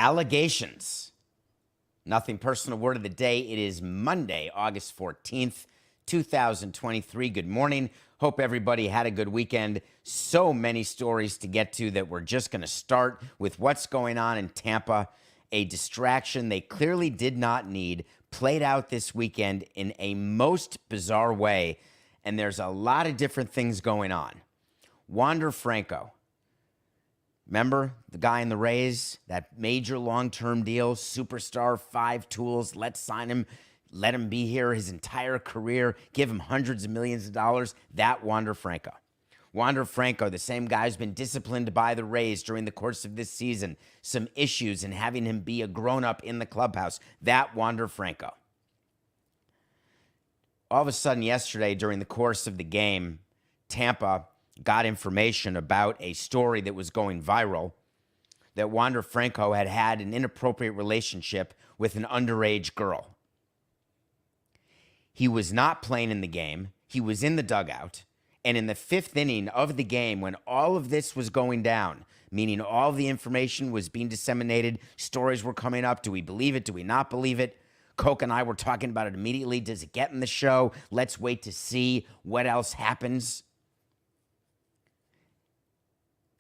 Allegations. Nothing personal word of the day. It is Monday, August 14th, 2023. Good morning. Hope everybody had a good weekend. So many stories to get to that we're just going to start with what's going on in Tampa. A distraction they clearly did not need played out this weekend in a most bizarre way. And there's a lot of different things going on. Wander Franco. Remember the guy in the Rays, that major long-term deal, superstar, 5 tools, let's sign him, let him be here his entire career, give him hundreds of millions of dollars, that Wander Franco. Wander Franco, the same guy who's been disciplined by the Rays during the course of this season, some issues in having him be a grown-up in the clubhouse, that Wander Franco. All of a sudden yesterday during the course of the game, Tampa got information about a story that was going viral, that Wander Franco had had an inappropriate relationship with an underage girl. He was not playing in the game. He was in the dugout. And in the 5th inning of the game, when all of this was going down, meaning all the information was being disseminated, stories were coming up, do we believe it, do we not believe it? Coke and I were talking about it immediately. Does it get in the show? Let's wait to see what else happens.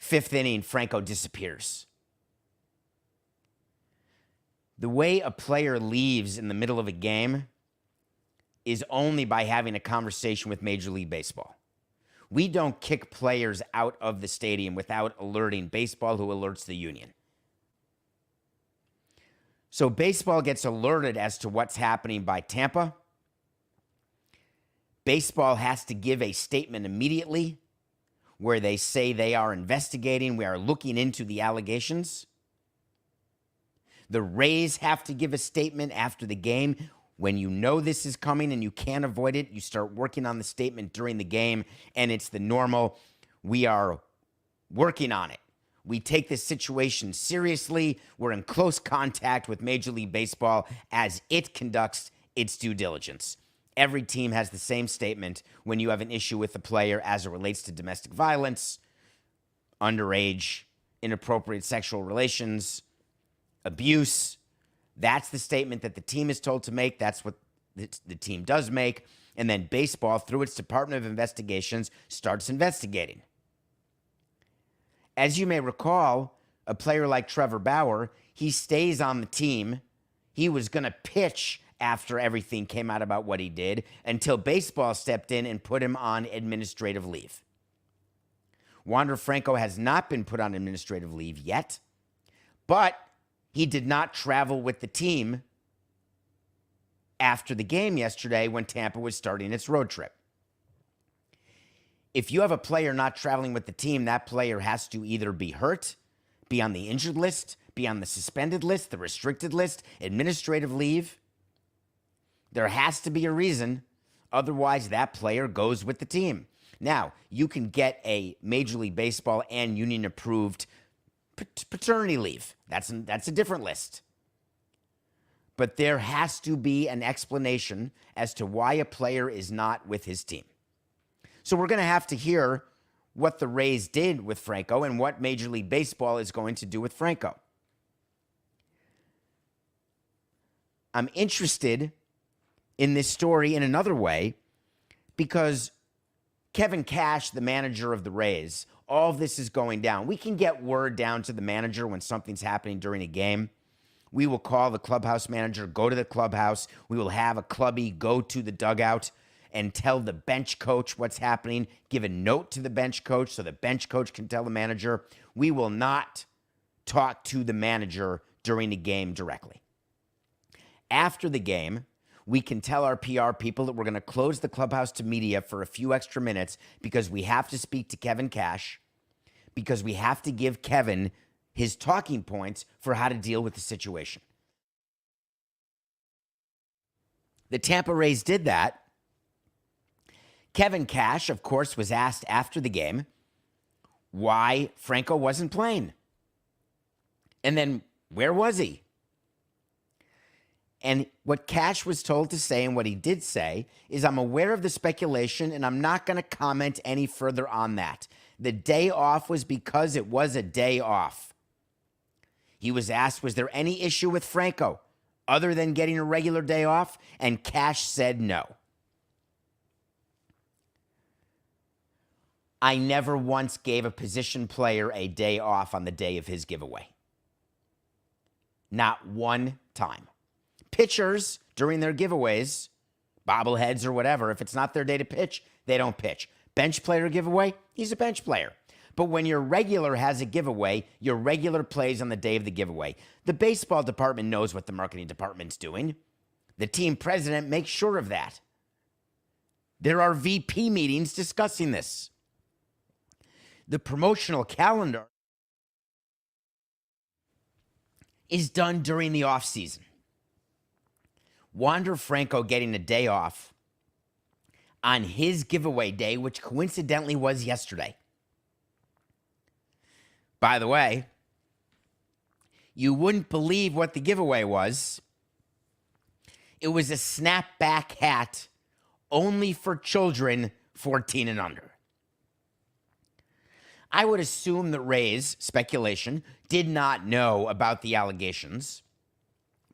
5th inning, Franco disappears. The way a player leaves in the middle of a game is only by having a conversation with Major League Baseball. We don't kick players out of the stadium without alerting baseball, who alerts the union. So baseball gets alerted as to what's happening by Tampa. Baseball has to give a statement immediately where they say they are investigating, we are looking into the allegations. The Rays have to give a statement after the game. When you know this is coming and you can't avoid it, you start working on the statement during the game, and it's the normal, we are working on it. We take this situation seriously. We're in close contact with Major League Baseball as it conducts its due diligence. Every team has the same statement when you have an issue with a player as it relates to domestic violence, underage, inappropriate sexual relations, abuse. That's the statement that the team is told to make. That's what the team does make. And then baseball, through its Department of Investigations, starts investigating. As you may recall, a player like Trevor Bauer, he stays on the team. He was going to pitch after everything came out about what he did until baseball stepped in and put him on administrative leave. Wander Franco has not been put on administrative leave yet, but he did not travel with the team after the game yesterday when Tampa was starting its road trip. If you have a player not traveling with the team, that player has to either be hurt, be on the injured list, be on the suspended list, the restricted list, administrative leave. There has to be a reason. Otherwise, that player goes with the team. Now, you can get a Major League Baseball and union-approved paternity leave. That's a different list. But there has to be an explanation as to why a player is not with his team. So we're going to have to hear what the Rays did with Franco and what Major League Baseball is going to do with Franco. I'm interested in this story in another way because Kevin Cash, the manager of the Rays, all of this is going down. We can get word down to the manager when something's happening during a game. We will call the clubhouse manager, go to the clubhouse. We will have a clubby go to the dugout and tell the bench coach what's happening, give a note to the bench coach so the bench coach can tell the manager. We will not talk to the manager during the game directly. After the game, we can tell our PR people that we're going to close the clubhouse to media for a few extra minutes because we have to speak to Kevin Cash, because we have to give Kevin his talking points for how to deal with the situation. The Tampa Rays did that. Kevin Cash, of course, was asked after the game why Franco wasn't playing. And then where was he? And what Cash was told to say and what he did say is, I'm aware of the speculation and I'm not going to comment any further on that. The day off was because it was a day off. He was asked, was there any issue with Franco other than getting a regular day off? And Cash said no. I never once gave a position player a day off on the day of his giveaway. Not one time. Pitchers, during their giveaways, bobbleheads or whatever, if it's not their day to pitch, they don't pitch. Bench player giveaway, he's a bench player. But when your regular has a giveaway, your regular plays on the day of the giveaway. The baseball department knows what the marketing department's doing. The team president makes sure of that. There are VP meetings discussing this. The promotional calendar is done during the offseason. Wander Franco getting a day off on his giveaway day, which coincidentally was yesterday. By the way, you wouldn't believe what the giveaway was. It was a snapback hat only for children 14 and under. I would assume that Rays, speculation, did not know about the allegations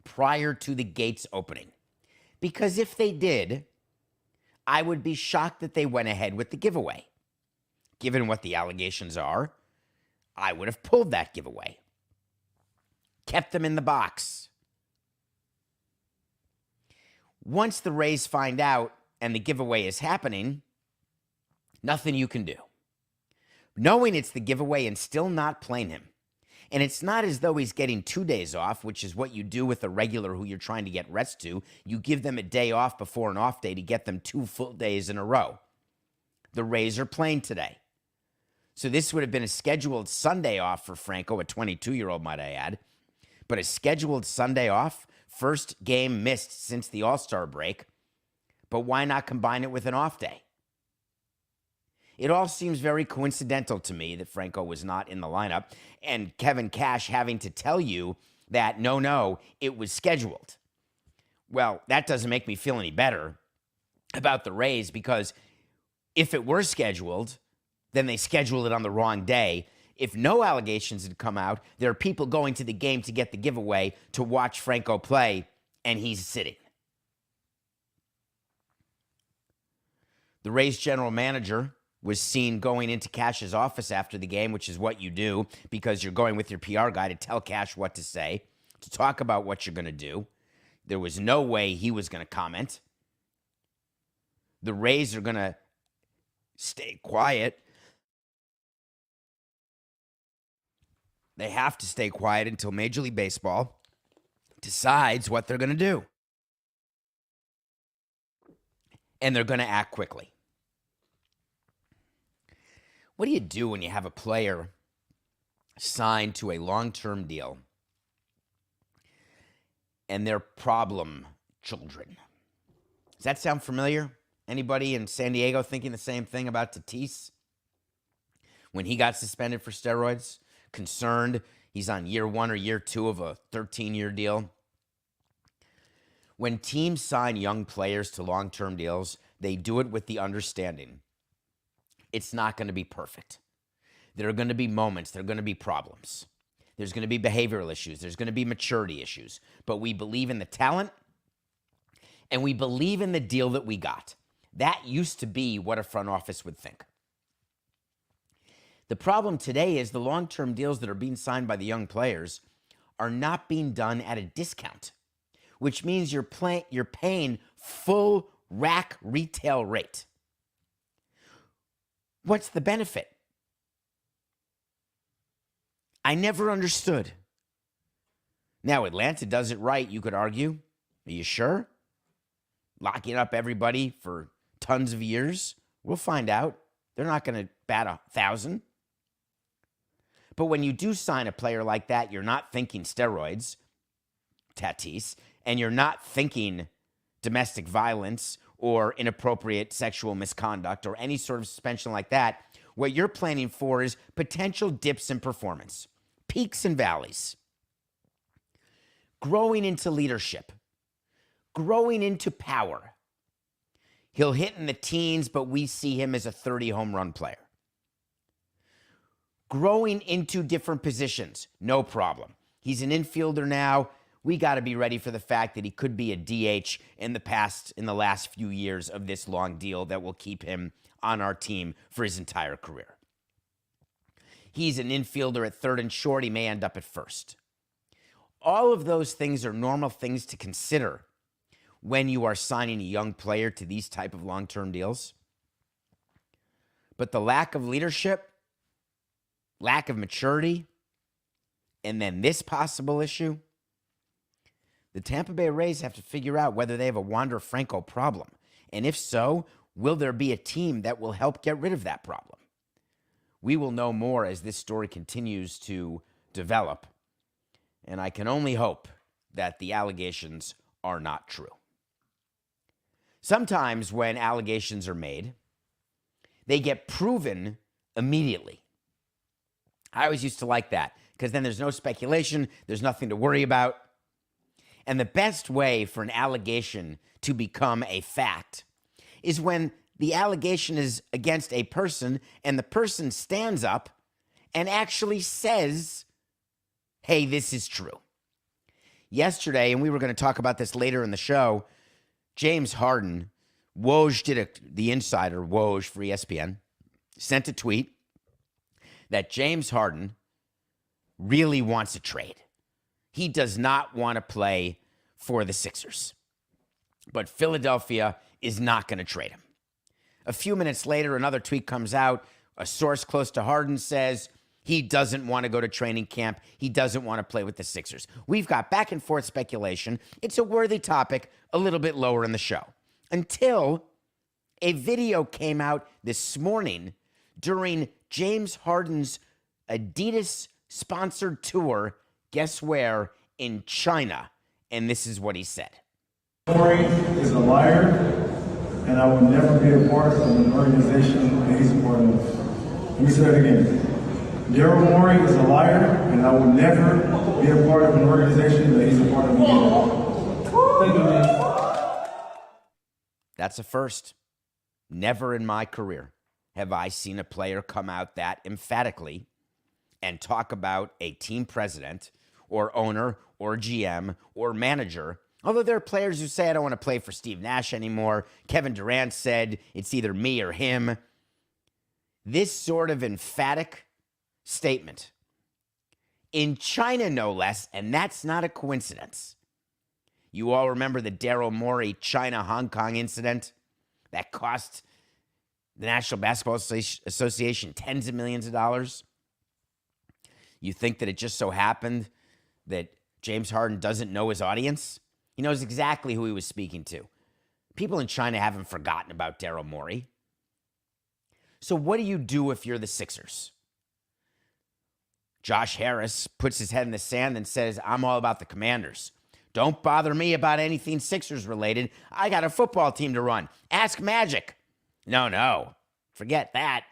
prior to the gates opening. Because if they did, I would be shocked that they went ahead with the giveaway. Given what the allegations are, I would have pulled that giveaway. Kept them in the box. Once the Rays find out and the giveaway is happening, nothing you can do. Knowing it's the giveaway and still not playing him. And it's not as though he's getting 2 days off, which is what you do with a regular who you're trying to get rest to. You give them a day off before an off day to get them 2 full days in a row. The Rays are playing today. So this would have been a scheduled Sunday off for Franco, a 22-year-old, might I add. But a scheduled Sunday off, first game missed since the All-Star break. But why not combine it with an off day? It all seems very coincidental to me that Franco was not in the lineup and Kevin Cash having to tell you that, no, it was scheduled. Well, that doesn't make me feel any better about the Rays because if it were scheduled, then they scheduled it on the wrong day. If no allegations had come out, there are people going to the game to get the giveaway to watch Franco play, and he's sitting. The Rays general manager was seen going into Cash's office after the game, which is what you do because you're going with your PR guy to tell Cash what to say, to talk about what you're going to do. There was no way he was going to comment. The Rays are going to stay quiet. They have to stay quiet until Major League Baseball decides what they're going to do. And they're going to act quickly. What do you do when you have a player signed to a long-term deal and they're problem children? Does that sound familiar? Anybody in San Diego thinking the same thing about Tatis? When he got suspended for steroids, concerned he's on year 1 or year 2 of a 13-year deal. When teams sign young players to long-term deals, they do it with the understanding it's not going to be perfect. There are going to be moments. There are going to be problems. There's going to be behavioral issues. There's going to be maturity issues. But we believe in the talent, and we believe in the deal that we got. That used to be what a front office would think. The problem today is the long-term deals that are being signed by the young players are not being done at a discount, which means you're paying full rack retail rate. What's the benefit? I never understood. Now, Atlanta does it right, you could argue. Are you sure? Locking up everybody for tons of years? We'll find out. They're not going to bat 1,000. But when you do sign a player like that, you're not thinking steroids, Tatis, and you're not thinking domestic violence or inappropriate sexual misconduct or any sort of suspension like that. What you're planning for is potential dips in performance, peaks and valleys, growing into leadership, growing into power. He'll hit in the teens, but we see him as a 30 home run player. Growing into different positions, no problem. He's an infielder now. We got to be ready for the fact that he could be a DH in the last few years of this long deal that will keep him on our team for his entire career. He's an infielder at third and short. He may end up at first. All of those things are normal things to consider when you are signing a young player to these type of long-term deals. But the lack of leadership, lack of maturity, and then this possible issue, the Tampa Bay Rays have to figure out whether they have a Wander Franco problem. And if so, will there be a team that will help get rid of that problem? We will know more as this story continues to develop. And I can only hope that the allegations are not true. Sometimes when allegations are made, they get proven immediately. I always used to like that because then there's no speculation, there's nothing to worry about. And the best way for an allegation to become a fact is when the allegation is against a person and the person stands up and actually says, hey, this is true. Yesterday, and we were going to talk about this later in the show, James Harden, the insider, Woj for ESPN, sent a tweet that James Harden really wants a trade. He does not want to play for the Sixers. But Philadelphia is not going to trade him. A few minutes later, another tweet comes out. A source close to Harden says he doesn't want to go to training camp. He doesn't want to play with the Sixers. We've got back and forth speculation. It's a worthy topic a little bit lower in the show. Until a video came out this morning during James Harden's Adidas-sponsored tour, guess where? In China. And this is what he said. Morey is a liar, and I will never be a part of an organization that he's a part of. Let me say that again. Daryl Morey is a liar, and I will never be a part of an organization that he's a part of again. Thank you, man. That's a first. Never in my career have I seen a player come out that emphatically and talk about a team president or owner or GM or manager. Although there are players who say, I don't want to play for Steve Nash anymore. Kevin Durant said it's either me or him. This sort of emphatic statement in China, no less, and that's not a coincidence. You all remember the Daryl Morey China-Hong Kong incident that cost the National Basketball Association tens of millions of dollars? You think that it just so happened that James Harden doesn't know his audience? He knows exactly who he was speaking to. People in China haven't forgotten about Daryl Morey. So what do you do if you're the Sixers? Josh Harris puts his head in the sand and says, I'm all about the Commanders. Don't bother me about anything Sixers related. I got a football team to run. Ask Magic. No. Forget that.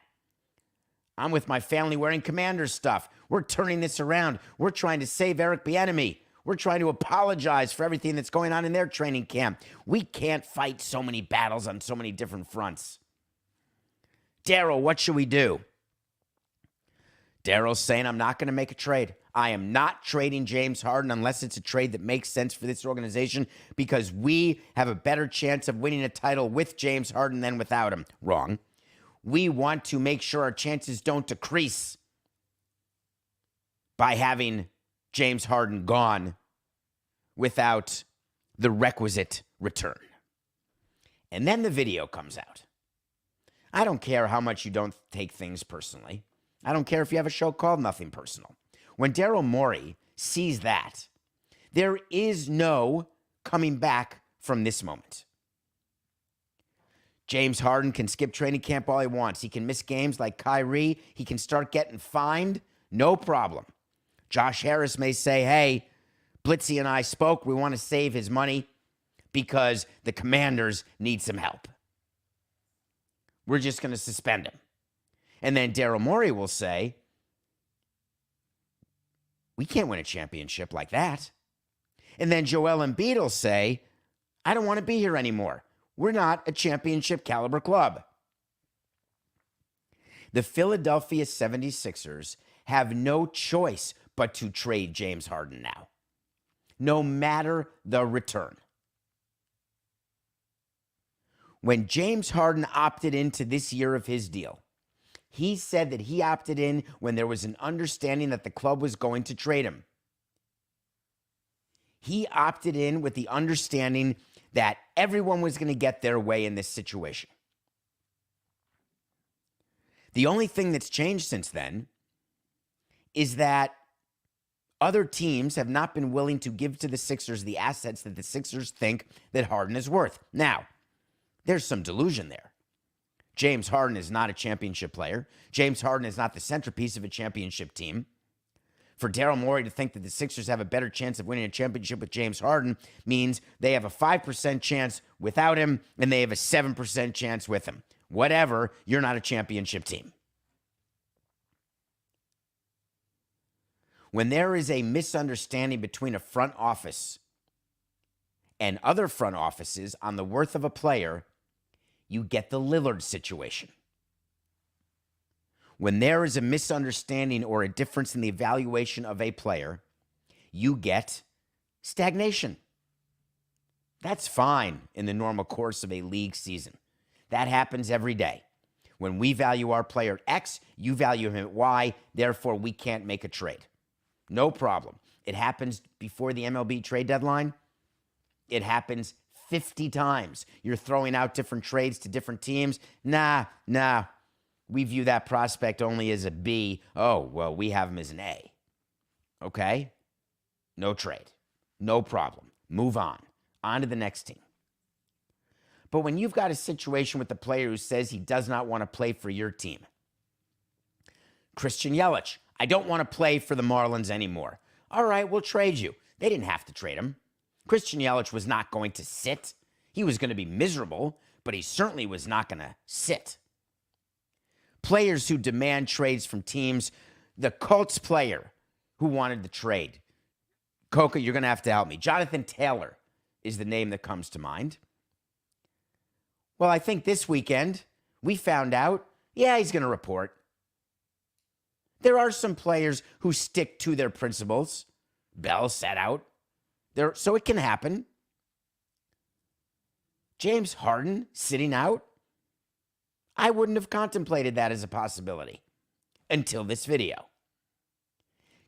I'm with my family wearing Commanders stuff. We're turning this around. We're trying to save Eric Bieniemy. We're trying to apologize for everything that's going on in their training camp. We can't fight so many battles on so many different fronts. Daryl, what should we do? Daryl's saying, I'm not going to make a trade. I am not trading James Harden unless it's a trade that makes sense for this organization because we have a better chance of winning a title with James Harden than without him. Wrong. We want to make sure our chances don't decrease by having James Harden gone without the requisite return. And then the video comes out. I don't care how much you don't take things personally. I don't care if you have a show called Nothing Personal. When Daryl Morey sees that, there is no coming back from this moment. James Harden can skip training camp all he wants. He can miss games like Kyrie. He can start getting fined. No problem. Josh Harris may say, hey, Blitzy and I spoke. We want to save his money because the Commanders need some help. We're just going to suspend him. And then Daryl Morey will say, we can't win a championship like that. And then Joel Embiid will say, I don't want to be here anymore. We're not a championship caliber club. The Philadelphia 76ers have no choice but to trade James Harden now, no matter the return. When James Harden opted into this year of his deal, he said that he opted in when there was an understanding that the club was going to trade him. He opted in with the understanding that everyone was going to get their way in this situation. The only thing that's changed since then is that other teams have not been willing to give to the Sixers the assets that the Sixers think that Harden is worth. Now, there's some delusion there. James Harden is not a championship player. James Harden is not the centerpiece of a championship team. For Daryl Morey to think that the Sixers have a better chance of winning a championship with James Harden means they have a 5% chance without him and they have a 7% chance with him. Whatever, you're not a championship team. When there is a misunderstanding between a front office and other front offices on the worth of a player, you get the Lillard situation. When there is a misunderstanding or a difference in the evaluation of a player, you get stagnation. That's fine in the normal course of a league season. That happens every day. When we value our player X, you value him at Y, therefore we can't make a trade. No problem. It happens before the MLB trade deadline. It happens 50 times. You're throwing out different trades to different teams. Nah. We view that prospect only as a B. Oh, well, we have him as an A. Okay? No trade. No problem. Move on. On to the next team. But when you've got a situation with the player who says he does not want to play for your team, Christian Yelich, I don't want to play for the Marlins anymore. All right, we'll trade you. They didn't have to trade him. Christian Yelich was not going to sit. He was going to be miserable, but he certainly was not going to sit. Players who demand trades from teams, the Colts player who wanted the trade. Coca, you're going to have to help me. Jonathan Taylor is the name that comes to mind. Well, I think this weekend we found out, he's going to report. There are some players who stick to their principles. Bell sat out. So it can happen. James Harden sitting out? I wouldn't have contemplated that as a possibility until this video.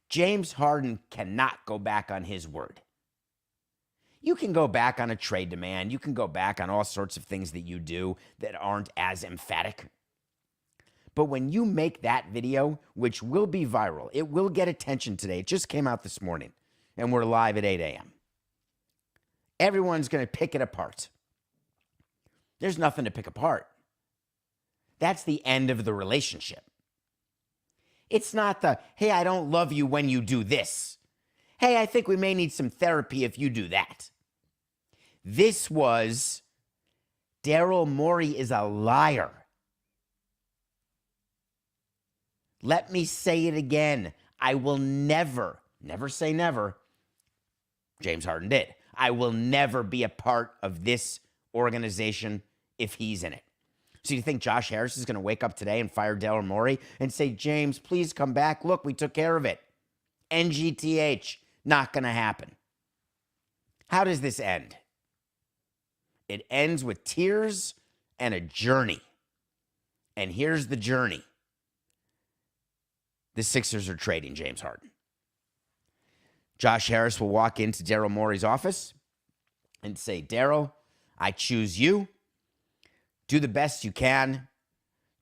James Harden cannot go back on his word. You can go back on a trade demand. You can go back on all sorts of things that you do that aren't as emphatic. But when you make that video, which will be viral, it will get attention today. It just came out this morning, and we're live at 8 a.m. Everyone's going to pick it apart. There's nothing to pick apart. That's the end of the relationship. It's not the, hey, I don't love you when you do this. Hey, I think we may need some therapy if you do that. This was, Daryl Morey is a liar. Let me say it again. I will never say never. James Harden did. I will never be a part of this organization if he's in it. So you think Josh Harris is going to wake up today and fire Daryl Morey and say, James, please come back. Look, we took care of it. NGTH, not going to happen. How does this end? It ends with tears and a journey. And here's the journey. The Sixers are trading James Harden. Josh Harris will walk into Daryl Morey's office and say, Daryl, I choose you. Do the best you can.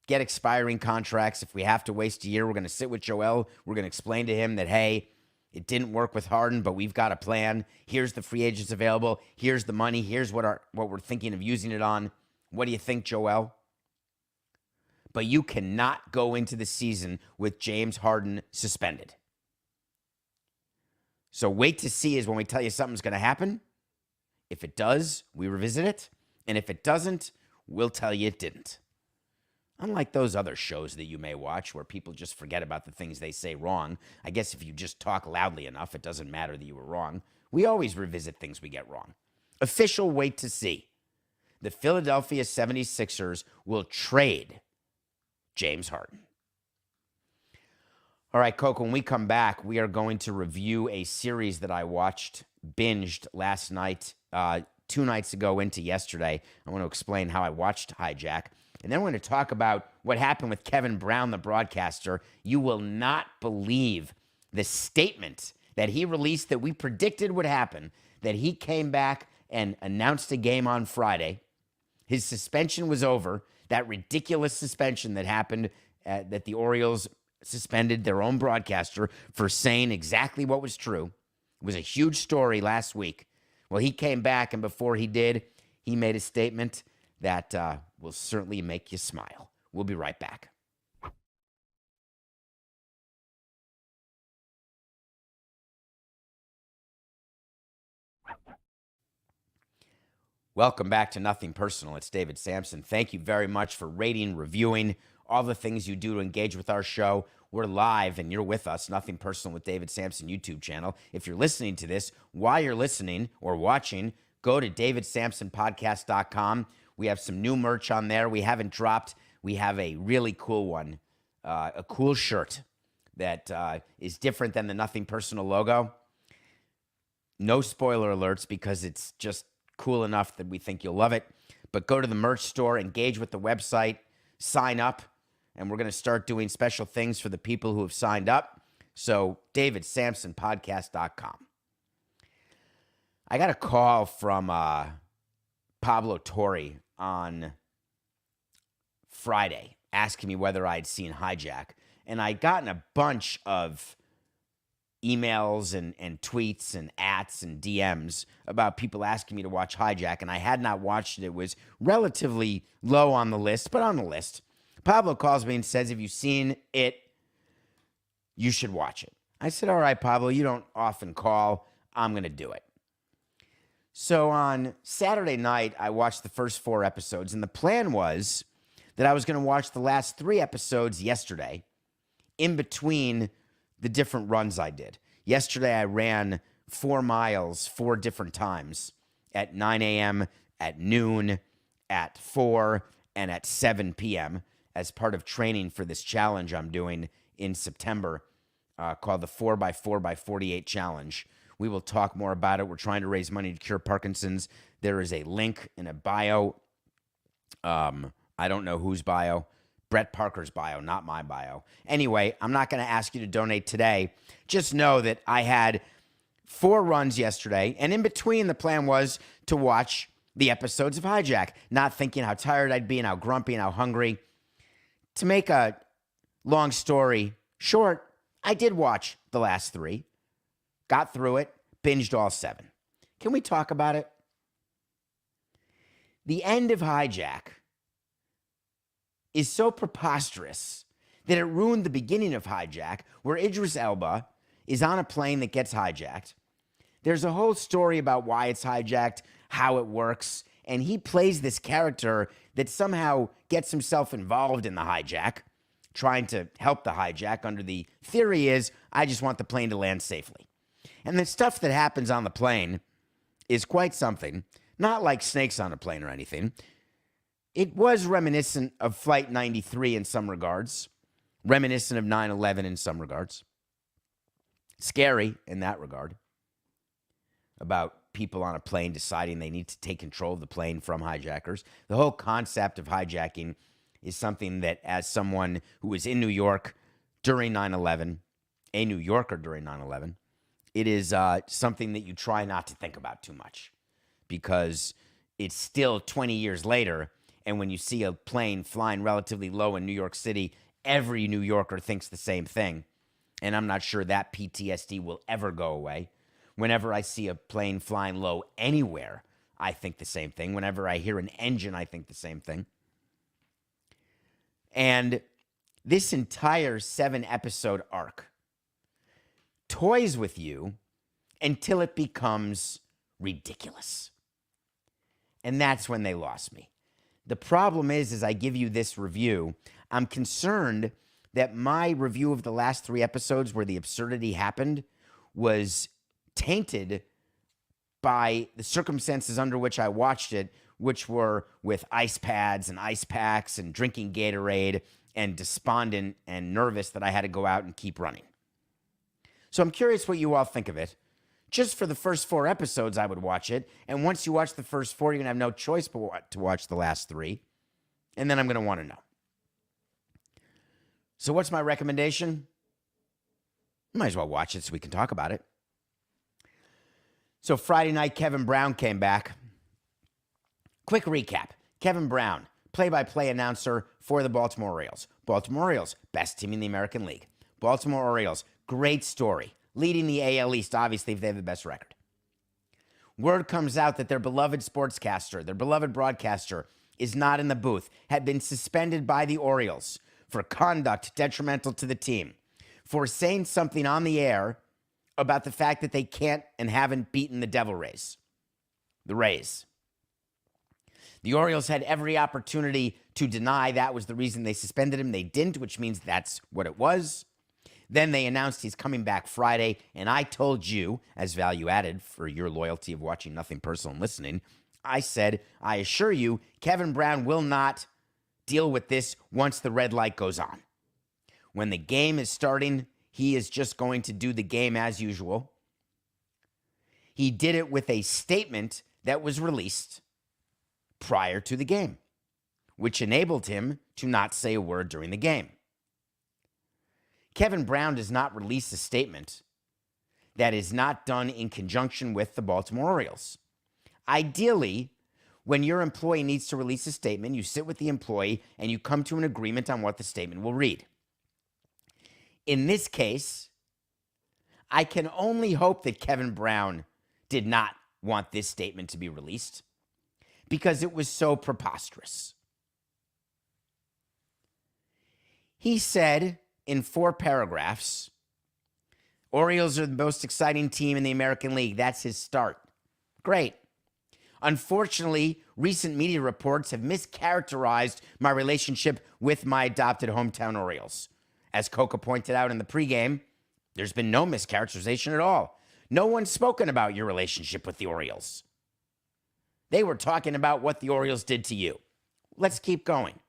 Get expiring contracts. If we have to waste a year, we're going to sit with Joel. We're going to explain to him that, hey, it didn't work with Harden, but we've got a plan. Here's the free agents available. Here's the money. Here's what we're thinking of using it on. What do you think, Joel? But you cannot go into the season with James Harden suspended. So wait to see is when we tell you something's going to happen. If it does, we revisit it. And if it doesn't, we'll tell you it didn't. Unlike those other shows that you may watch where people just forget about the things they say wrong. I guess if you just talk loudly enough, it doesn't matter that you were wrong. We always revisit things we get wrong. Official wait to see. The Philadelphia 76ers will trade James Harden. All right, Coco, when we come back, we are going to review a series that I binged last night, 2 nights ago into yesterday. I want to explain how I watched Hijack. And then we're going to talk about what happened with Kevin Brown, the broadcaster. You will not believe the statement that he released that we predicted would happen, that he came back and announced a game on Friday. His suspension was over. That ridiculous suspension that happened, that the Orioles suspended their own broadcaster for saying exactly what was true. It was a huge story last week. Well, he came back, and before he did, he made a statement that will certainly make you smile. We'll be right back. Welcome back to Nothing Personal. It's David Samson. Thank you very much for rating, reviewing, all the things you do to engage with our show. We're live and you're with us, Nothing Personal with David Samson YouTube channel. If you're listening to this, while you're listening or watching, go to davidsamsonpodcast.com. We have some new merch on there. We haven't dropped. We have a really cool one, a cool shirt that is different than the Nothing Personal logo. No spoiler alerts because it's just cool enough that we think you'll love it. But go to the merch store, engage with the website, sign up, and we're going to start doing special things for the people who have signed up. So, davidsamsonpodcast.com. I got a call from Pablo Torre on Friday asking me whether I'd seen Hijack. And I'd gotten a bunch of emails and tweets and ats and DMs about people asking me to watch Hijack, and I had not watched it. It was relatively low on the list, but on the list. Pablo calls me and says, "Have you seen it? You should watch it." I said, "All right, Pablo, you don't often call. I'm going to do it." So on Saturday night, I watched the first 4 episodes, and the plan was that I was going to watch the last 3 episodes yesterday in between the different runs I did. Yesterday, I ran 4 miles 4 different times at 9 a.m., at noon, at 4, and at 7 p.m. as part of training for this challenge I'm doing in September called the 4x4x48 Challenge. We will talk more about it. We're trying to raise money to cure Parkinson's. There is a link in a bio. I don't know whose bio. Brett Parker's bio, not my bio. Anyway, I'm not going to ask you to donate today. Just know that I had 4 runs yesterday, and in between, the plan was to watch the episodes of Hijack, not thinking how tired I'd be and how grumpy and how hungry. To make a long story short, I did watch the last 3, got through it, binged all 7. Can we talk about it? The end of Hijack is so preposterous that it ruined the beginning of Hijack, where Idris Elba is on a plane that gets hijacked. There's a whole story about why it's hijacked, how it works, and he plays this character that somehow gets himself involved in the hijack, trying to help the hijack under the theory is, I just want the plane to land safely. And the stuff that happens on the plane is quite something, not like snakes on a plane or anything. It was reminiscent of Flight 93 in some regards, reminiscent of 9/11 in some regards. Scary in that regard, about people on a plane deciding they need to take control of the plane from hijackers. The whole concept of hijacking is something that, as someone who was in New York during 9/11, a New Yorker during 9/11, it is something that you try not to think about too much because it's still 20 years later. And when you see a plane flying relatively low in New York City, every New Yorker thinks the same thing. And I'm not sure that PTSD will ever go away. Whenever I see a plane flying low anywhere, I think the same thing. Whenever I hear an engine, I think the same thing. And this entire 7-episode arc toys with you until it becomes ridiculous. And that's when they lost me. The problem is, as I give you this review, I'm concerned that my review of the last 3 episodes where the absurdity happened was tainted by the circumstances under which I watched it, which were with ice pads and ice packs and drinking Gatorade and despondent and nervous that I had to go out and keep running. So I'm curious what you all think of it. Just for the first 4 episodes, I would watch it. And once you watch the first 4, you're going to have no choice but to watch the last 3. And then I'm going to want to know. So what's my recommendation? Might as well watch it so we can talk about it. So Friday night, Kevin Brown came back. Quick recap. Kevin Brown, play-by-play announcer for the Baltimore Orioles. Baltimore Orioles, best team in the American League. Baltimore Orioles, great story. Leading the AL East, obviously, if they have the best record. Word comes out that their beloved sportscaster, their beloved broadcaster, is not in the booth, had been suspended by the Orioles for conduct detrimental to the team, for saying something on the air about the fact that they can't and haven't beaten the Devil Rays, the Rays. The Orioles had every opportunity to deny that was the reason they suspended him. They didn't, which means that's what it was. Then they announced he's coming back Friday, and I told you, as value added for your loyalty of watching Nothing Personal and listening, I said, I assure you, Kevin Brown will not deal with this once the red light goes on. When the game is starting, he is just going to do the game as usual. He did it with a statement that was released prior to the game, which enabled him to not say a word during the game. Kevin Brown does not release a statement that is not done in conjunction with the Baltimore Orioles. Ideally, when your employee needs to release a statement, you sit with the employee and you come to an agreement on what the statement will read. In this case, I can only hope that Kevin Brown did not want this statement to be released because it was so preposterous. He said in 4 paragraphs, Orioles are the most exciting team in the American League. That's his start. Great. Unfortunately, recent media reports have mischaracterized my relationship with my adopted hometown Orioles. As Coca pointed out in the pregame, there's been no mischaracterization at all. No one's spoken about your relationship with the Orioles. They were talking about what the Orioles did to you. Let's keep going.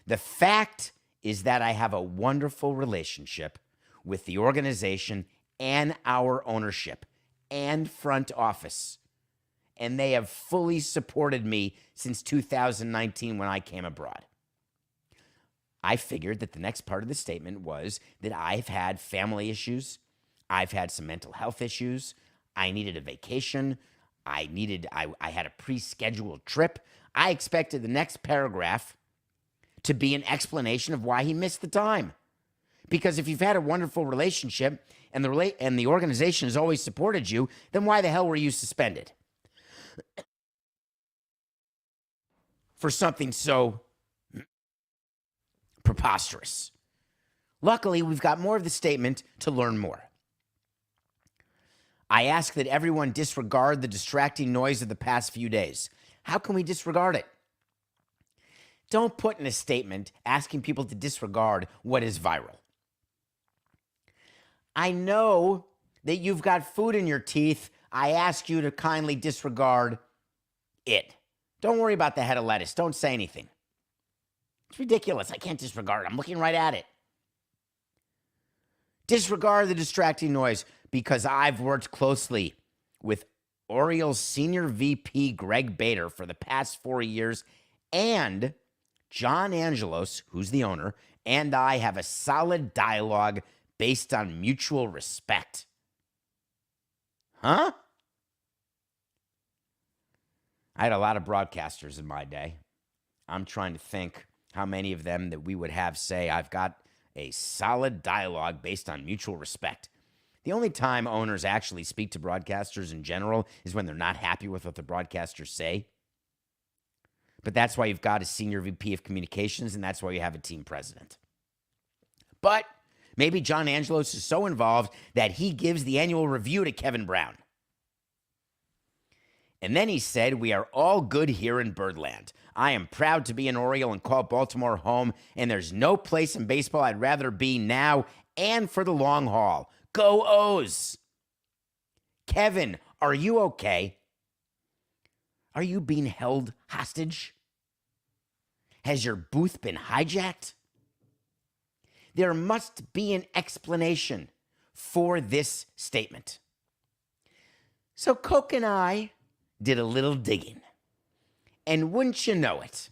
The fact is that I have a wonderful relationship with the organization and our ownership and front office. And they have fully supported me since 2019 when I came abroad. I figured that the next part of the statement was that I've had family issues. I've had some mental health issues. I needed a vacation. I had a pre-scheduled trip. I expected the next paragraph to be an explanation of why he missed the time. Because if you've had a wonderful relationship and the organization has always supported you, then why the hell were you suspended? For something so preposterous. Luckily, we've got more of the statement to learn more. I ask that everyone disregard the distracting noise of the past few days. How can we disregard it? Don't put in a statement asking people to disregard what is viral. I know that you've got food in your teeth. I ask you to kindly disregard it. Don't worry about the head of lettuce. Don't say anything. It's ridiculous. I can't disregard it. I'm looking right at it. Disregard the distracting noise because I've worked closely with Orioles senior VP Greg Bader for the past 4 years, and John Angelos, who's the owner, and I have a solid dialogue based on mutual respect. Huh? I had a lot of broadcasters in my day. I'm trying to think how many of them that we would have say, I've got a solid dialogue based on mutual respect. The only time owners actually speak to broadcasters in general is when they're not happy with what the broadcasters say. But that's why you've got a senior VP of communications, and that's why you have a team president. But maybe John Angelos is so involved that he gives the annual review to Kevin Brown. And then he said, we are all good here in Birdland. I am proud to be an Oriole and call Baltimore home, and there's no place in baseball I'd rather be now and for the long haul. Go O's! Kevin, are you okay? Are you being held hostage? Has your booth been hijacked? There must be an explanation for this statement. So Coke and I did a little digging. And wouldn't you know it,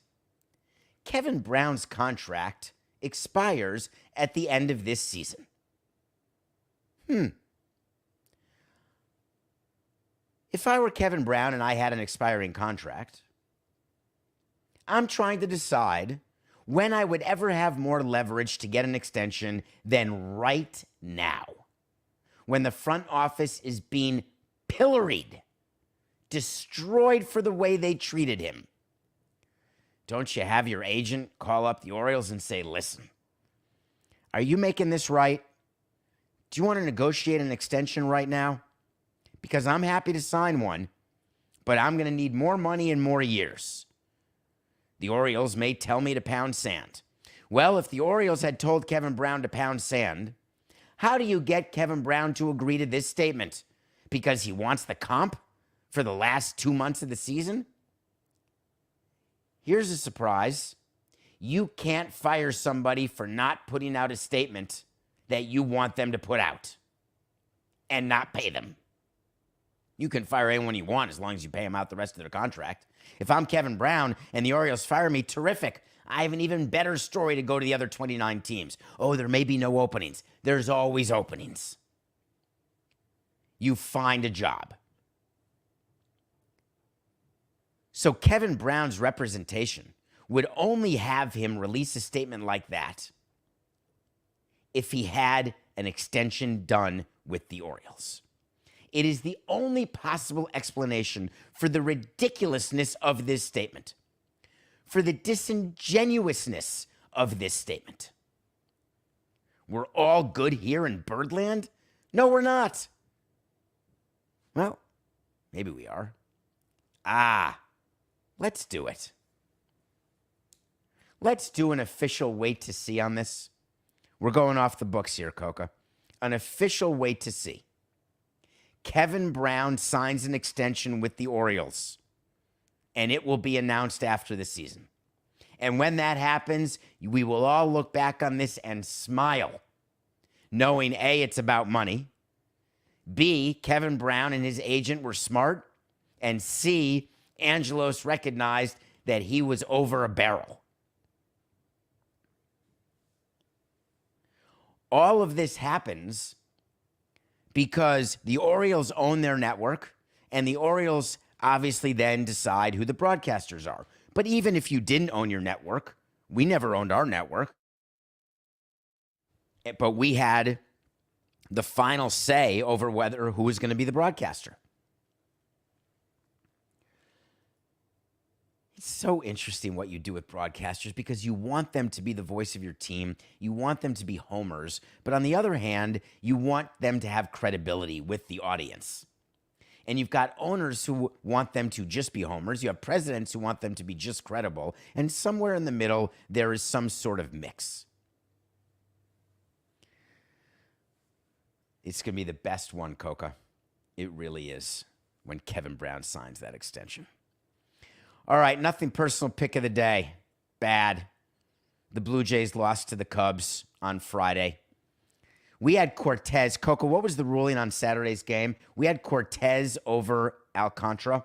Kevin Brown's contract expires at the end of this season. If I were Kevin Brown and I had an expiring contract, I'm trying to decide when I would ever have more leverage to get an extension than right now, when the front office is being pilloried, destroyed for the way they treated him. Don't you have your agent call up the Orioles and say, listen, are you making this right? Do you want to negotiate an extension right now? Because I'm happy to sign one, but I'm going to need more money and more years. The Orioles may tell me to pound sand. Well, if the Orioles had told Kevin Brown to pound sand, how do you get Kevin Brown to agree to this statement? Because he wants the comp for the last 2 months of the season? Here's a surprise. You can't fire somebody for not putting out a statement that you want them to put out and not pay them. You can fire anyone you want as long as you pay them out the rest of their contract. If I'm Kevin Brown and the Orioles fire me, terrific. I have an even better story to go to the other 29 teams. Oh, there may be no openings. There's always openings. You find a job. So Kevin Brown's representation would only have him release a statement like that if he had an extension done with the Orioles. It is the only possible explanation for the ridiculousness of this statement, for the disingenuousness of this statement. We're all good here in Birdland? No, we're not. Well, maybe we are. Let's do it. Let's do an official wait to see on this. We're going off the books here, Coca. An official wait to see. Kevin Brown signs an extension with the Orioles, and it will be announced after the season. And when that happens, we will all look back on this and smile, knowing A, it's about money, B, Kevin Brown and his agent were smart, and C, Angelos recognized that he was over a barrel. All of this happens because the Orioles own their network, and the Orioles obviously then decide who the broadcasters are. But even if you didn't own your network, we never owned our network, but we had the final say over who was going to be the broadcaster. It's so interesting what you do with broadcasters because you want them to be the voice of your team. You want them to be homers. But on the other hand, you want them to have credibility with the audience. And you've got owners who want them to just be homers. You have presidents who want them to be just credible. And somewhere in the middle, there is some sort of mix. It's going to be the best one, Coca. It really is when Kevin Brown signs that extension. All right, nothing personal. Pick of the day. Bad. The Blue Jays lost to the Cubs on Friday. We had Cortez. Coco, what was the ruling on Saturday's game? We had Cortez over Alcantara.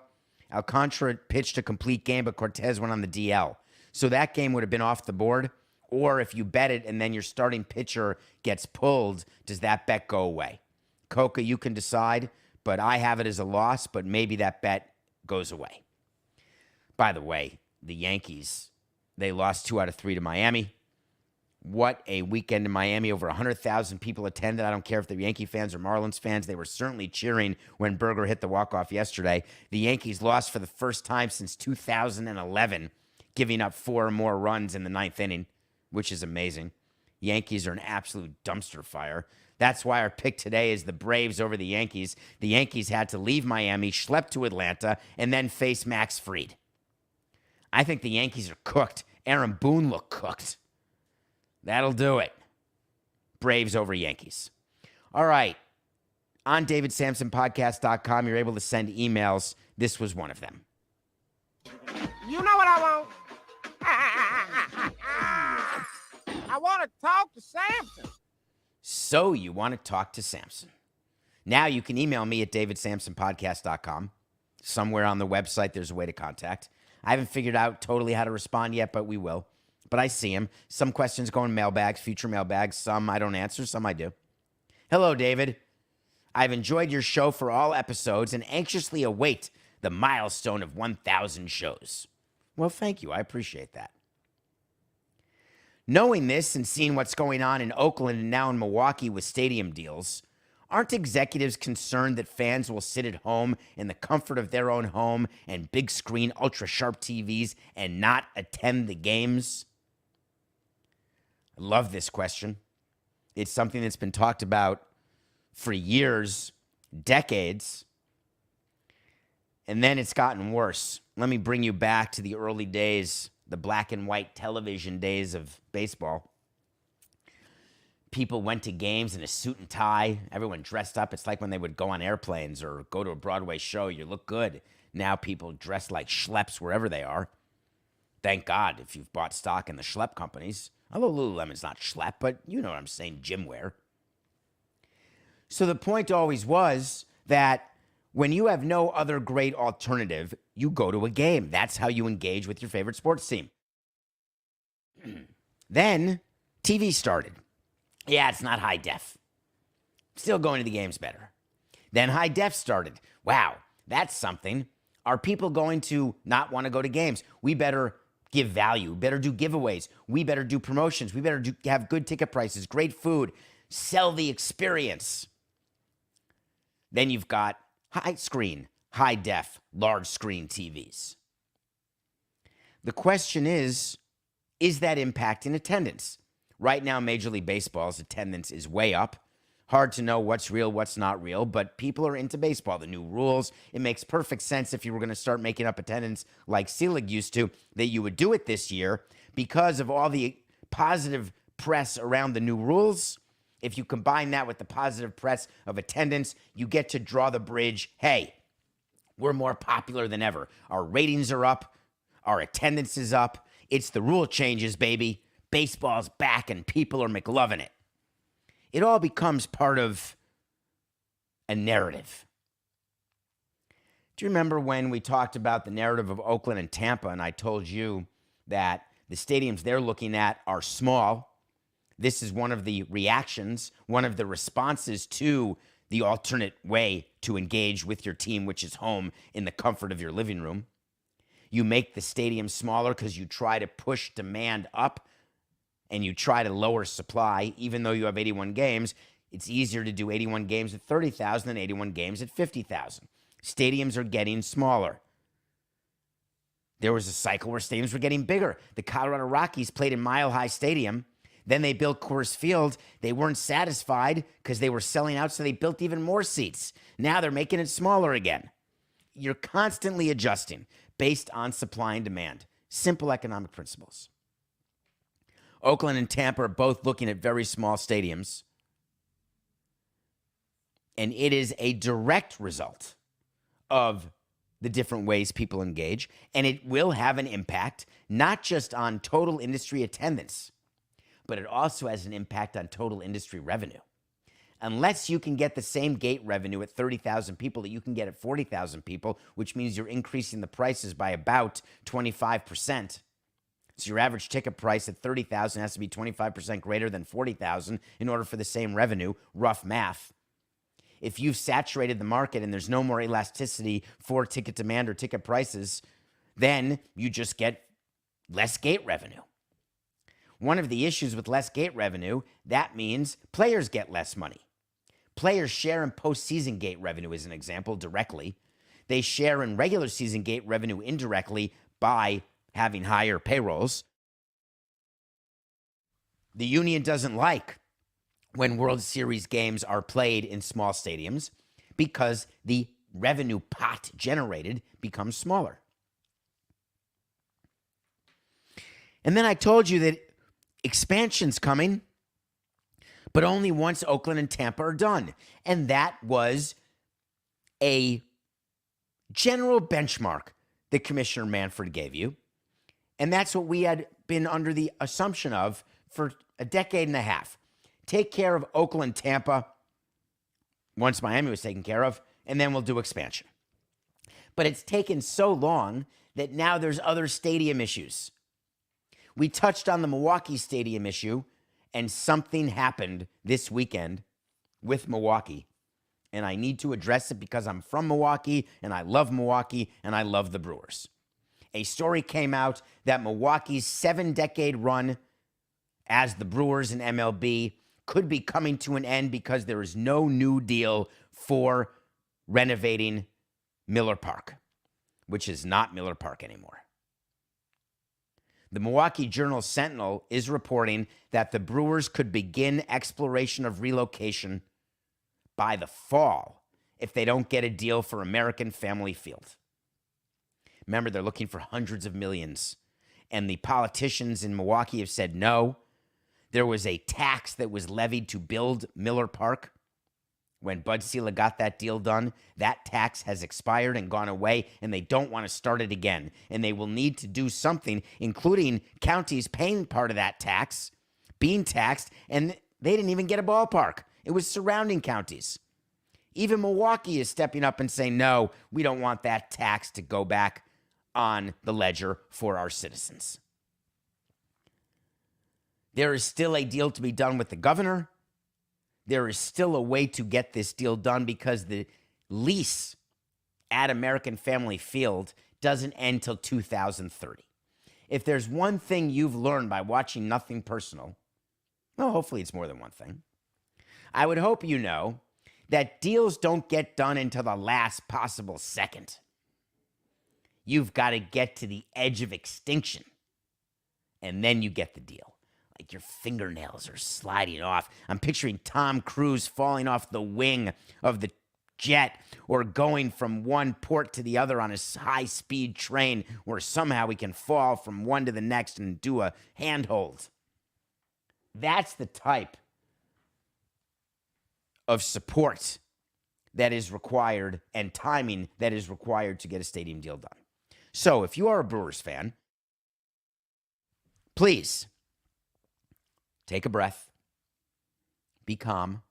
Alcantara pitched a complete game, but Cortez went on the DL. So that game would have been off the board. Or if you bet it and then your starting pitcher gets pulled, does that bet go away? Coca, you can decide, but I have it as a loss, but maybe that bet goes away. By the way, the Yankees, they lost 2 out of 3 to Miami. What a weekend in Miami. Over 100,000 people attended. I don't care if they're Yankee fans or Marlins fans. They were certainly cheering when Berger hit the walk-off yesterday. The Yankees lost for the first time since 2011, giving up 4 or more runs in the 9th inning, which is amazing. Yankees are an absolute dumpster fire. That's why our pick today is the Braves over the Yankees. The Yankees had to leave Miami, schlep to Atlanta, and then face Max Fried. I think the Yankees are cooked. Aaron Boone looked cooked. That'll do it. Braves over Yankees. All right. On DavidSamsonPodcast.com, you're able to send emails. This was one of them. You know what I want? I want to talk to Samson. So you want to talk to Samson. Now you can email me at davidsamsonpodcast.com. Somewhere on the website, there's a way to contact. I haven't figured out totally how to respond yet, but we will. But I see them. Some questions go in mailbags, future mailbags. Some I don't answer, some I do. Hello, David. I've enjoyed your show for all episodes and anxiously await the milestone of 1,000 shows. Well, thank you. I appreciate that. Knowing this and seeing what's going on in Oakland and now in Milwaukee with stadium deals, aren't executives concerned that fans will sit at home in the comfort of their own home and big screen, ultra sharp TVs and not attend the games? I love this question. It's something that's been talked about for years, decades, and then it's gotten worse. Let me bring you back to the early days, the black and white television days of baseball. People went to games in a suit and tie. Everyone dressed up. It's like when they would go on airplanes or go to a Broadway show. You look good. Now people dress like schleps wherever they are. Thank God if you've bought stock in the schlep companies. Although Lululemon's not schlep, but you know what I'm saying, gym wear. So the point always was that when you have no other great alternative, you go to a game. That's how you engage with your favorite sports team. Then TV started. Yeah, it's not high def. Still going to the games better. Then high def started. Wow, that's something. Are people going to not want to go to games? We better give value. We better do giveaways. We better do promotions. We better have good ticket prices, great food, sell the experience. Then you've got high screen, high def, large screen TVs. The question is that impacting attendance? Right now, Major League Baseball's attendance is way up. Hard to know what's real, what's not real, but people are into baseball. The new rules, it makes perfect sense if you were going to start making up attendance like Selig used to, that you would do it this year because of all the positive press around the new rules. If you combine that with the positive press of attendance, you get to draw the bridge. Hey, we're more popular than ever. Our ratings are up. Our attendance is up. It's the rule changes, baby. Baseball's back and people are McLovin' it. It all becomes part of a narrative. Do you remember when we talked about the narrative of Oakland and Tampa, and I told you that the stadiums they're looking at are small? This is one of the reactions, one of the responses to the alternate way to engage with your team, which is home in the comfort of your living room. You make the stadium smaller because you try to push demand up and you try to lower supply. Even though you have 81 games, it's easier to do 81 games at 30,000 than 81 games at 50,000. Stadiums are getting smaller. There was a cycle where stadiums were getting bigger. The Colorado Rockies played in Mile High Stadium. Then they built Coors Field. They weren't satisfied because they were selling out, so they built even more seats. Now they're making it smaller again. You're constantly adjusting based on supply and demand. Simple economic principles. Oakland and Tampa are both looking at very small stadiums. And it is a direct result of the different ways people engage. And it will have an impact, not just on total industry attendance, but it also has an impact on total industry revenue. Unless you can get the same gate revenue at 30,000 people that you can get at 40,000 people, which means you're increasing the prices by about 25%. So your average ticket price at 30,000 has to be 25% greater than 40,000 in order for the same revenue, rough math. If you've saturated the market and there's no more elasticity for ticket demand or ticket prices, then you just get less gate revenue. One of the issues with less gate revenue, that means players get less money. Players share in postseason gate revenue, as an example, directly. They share in regular season gate revenue indirectly by having higher payrolls. The union doesn't like when World Series games are played in small stadiums because the revenue pot generated becomes smaller. And then I told you that expansion's coming, but only once Oakland and Tampa are done. And that was a general benchmark that Commissioner Manfred gave you. And that's what we had been under the assumption of for a decade and a half. Take care of Oakland, Tampa, once Miami was taken care of, and then we'll do expansion. But it's taken so long that now there's other stadium issues. We touched on the Milwaukee stadium issue, and something happened this weekend with Milwaukee. And I need to address it because I'm from Milwaukee, and I love Milwaukee, and I love the Brewers. A story came out that Milwaukee's 7-decade run as the Brewers in MLB could be coming to an end because there is no new deal for renovating Miller Park, which is not Miller Park anymore. The Milwaukee Journal-Sentinel is reporting that the Brewers could begin exploration of relocation by the fall if they don't get a deal for American Family Field. Remember, they're looking for hundreds of millions, and the politicians in Milwaukee have said no. There was a tax that was levied to build Miller Park. When Bud Selig got that deal done, that tax has expired and gone away, and they don't want to start it again. And they will need to do something, including counties paying part of that tax, being taxed, and they didn't even get a ballpark. It was surrounding counties. Even Milwaukee is stepping up and saying, no, we don't want that tax to go back on the ledger for our citizens. There is still a deal to be done with the governor. There is still a way to get this deal done because the lease at American Family Field doesn't end till 2030. If there's one thing you've learned by watching Nothing Personal, well, hopefully it's more than one thing. I would hope you know that deals don't get done until the last possible second. You've got to get to the edge of extinction, and then you get the deal. Like your fingernails are sliding off. I'm picturing Tom Cruise falling off the wing of the jet or going from one port to the other on a high-speed train where somehow we can fall from one to the next and do a handhold. That's the type of support that is required and timing that is required to get a stadium deal done. So if you are a Brewers fan, please take a breath, be calm,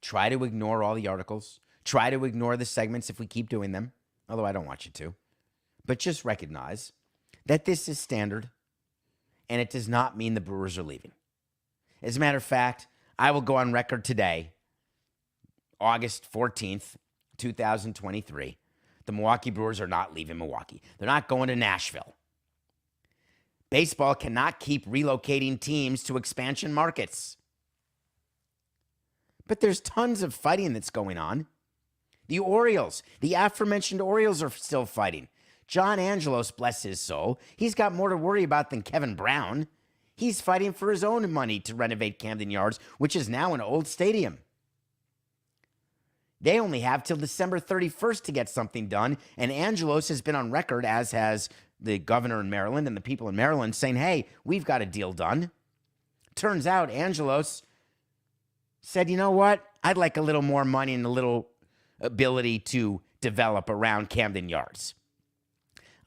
try to ignore all the articles, try to ignore the segments if we keep doing them, although I don't want you to, but just recognize that this is standard and it does not mean the Brewers are leaving. As a matter of fact, I will go on record today, August 14th, 2023. The Milwaukee Brewers are not leaving Milwaukee. They're not going to Nashville. Baseball cannot keep relocating teams to expansion markets. But there's tons of fighting that's going on. The Orioles, the aforementioned Orioles are still fighting. John Angelos, bless his soul, he's got more to worry about than Kevin Brown. He's fighting for his own money to renovate Camden Yards, which is now an old stadium. They only have till December 31st to get something done, and Angelos has been on record, as has the governor in Maryland and the people in Maryland, saying, hey, we've got a deal done. Turns out Angelos said, you know what? I'd like a little more money and a little ability to develop around Camden Yards.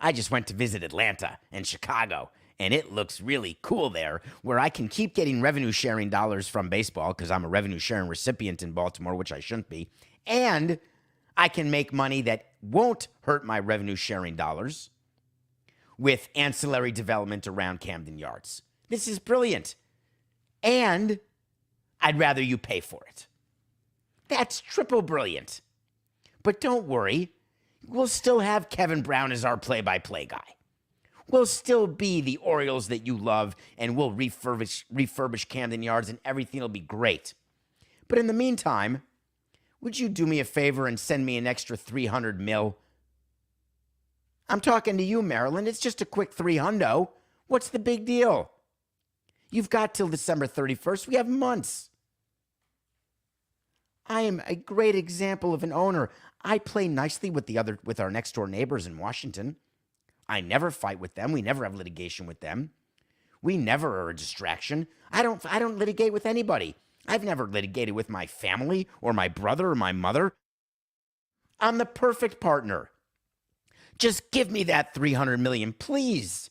I just went to visit Atlanta and Chicago, and it looks really cool there, where I can keep getting revenue sharing dollars from baseball because I'm a revenue sharing recipient in Baltimore, which I shouldn't be, and I can make money that won't hurt my revenue sharing dollars with ancillary development around Camden Yards. This is brilliant. And I'd rather you pay for it. That's triple brilliant. But don't worry, we'll still have Kevin Brown as our play-by-play guy. We'll still be the Orioles that you love, and we'll refurbish Camden Yards, and everything will be great. But in the meantime, would you do me a favor and send me an extra $300 million? I'm talking to you, Maryland. It's just a quick $300. What's the big deal? You've got till December 31st. We have months. I am a great example of an owner. I play nicely with our next door neighbors in Washington. I never fight with them. We never have litigation with them. We never are a distraction. I don't litigate with anybody. I've never litigated with my family or my brother or my mother. I'm the perfect partner. Just give me that $300 million, please.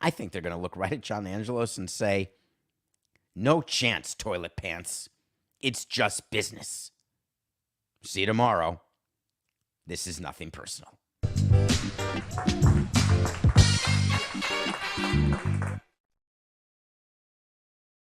I think they're going to look right at John Angelos and say, no chance, toilet pants. It's just business. See you tomorrow. This is nothing personal.